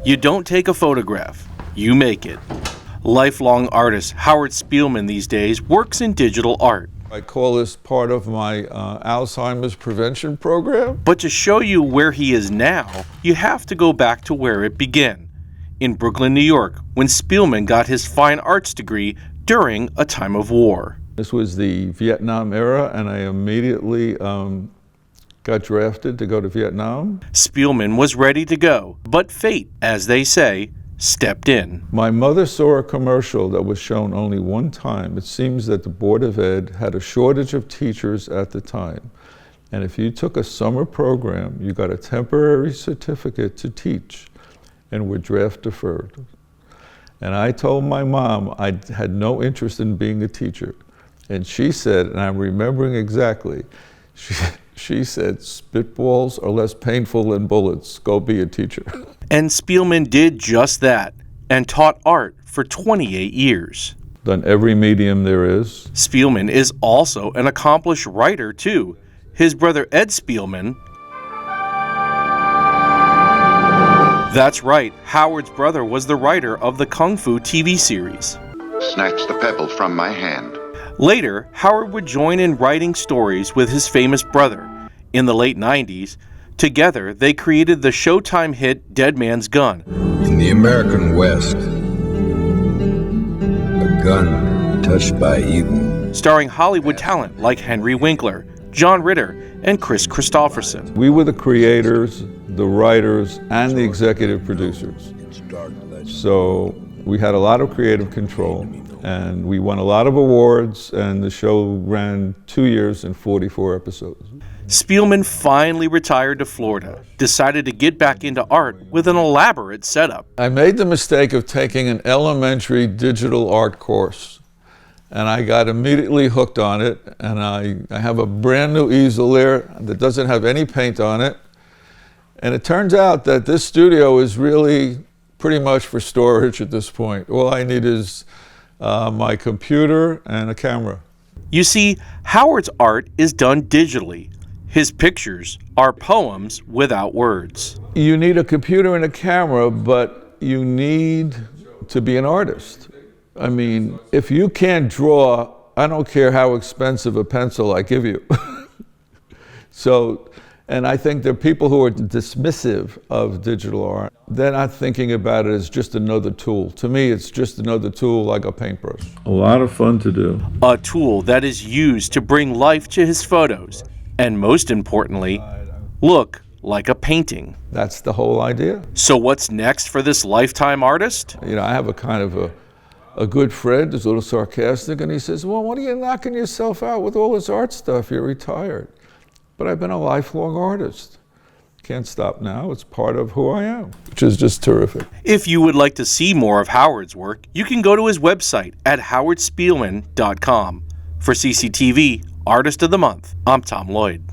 You don't take a photograph, you make it. Lifelong artist Howard Spielman these days works in digital art. I call this part of my Alzheimer's prevention program. But to show you where he is now, you have to go back to where it began, in Brooklyn, New York, when Spielman got his fine arts degree during a time of war. This was the Vietnam era, and I immediately got drafted to go to Vietnam. Spielman was ready to go, but fate, as they say, stepped in. My mother saw a commercial that was shown only one time. It seems that the Board of Ed had a shortage of teachers at the time. And if you took a summer program, you got a temporary certificate to teach and were draft deferred. And I told my mom I had no interest in being a teacher. And she said, and I'm remembering exactly, she said, spitballs are less painful than bullets. Go be a teacher. And Spielman did just that and taught art for 28 years. Done every medium there is. Spielman is also an accomplished writer, too. His brother Ed Spielman. That's right, Howard's brother was the writer of the Kung Fu TV series. Snatched the pebble from my hand. Later, Howard would join in writing stories with his famous brother. In the late 90s, together they created the Showtime hit Dead Man's Gun. In the American West, a gun touched by evil. Starring Hollywood talent like Henry Winkler, John Ritter, and Chris Christopherson. We were the creators, the writers, and the executive producers. So we had a lot of creative control, and we won a lot of awards, and the show ran 2 years and 44 episodes. Spielman finally retired to Florida, decided to get back into art with an elaborate setup. I made the mistake of taking an elementary digital art course, and I got immediately hooked on it, and I have a brand new easel there that doesn't have any paint on it. And it turns out that this studio is really pretty much for storage at this point. All I need is my computer and a camera. You see, Howard's art is done digitally. His pictures are poems without words. You need a computer and a camera, but you need to be an artist. I mean, if you can't draw, I don't care how expensive a pencil I give you. And I think there are people who are dismissive of digital art. They're not thinking about it as just another tool. To me, it's just another tool like a paintbrush. A lot of fun to do. A tool that is used to bring life to his photos, and most importantly, look like a painting. That's the whole idea. So what's next for this lifetime artist? You know, I have a kind of a good friend who's a little sarcastic, and he says, well, what are you knocking yourself out with all this art stuff? You're retired. But I've been a lifelong artist. Can't stop now. It's part of who I am, which is just terrific. If you would like to see more of Howard's work, you can go to his website at howardspielman.com. For CCTV Artist of the Month, I'm Tom Lloyd.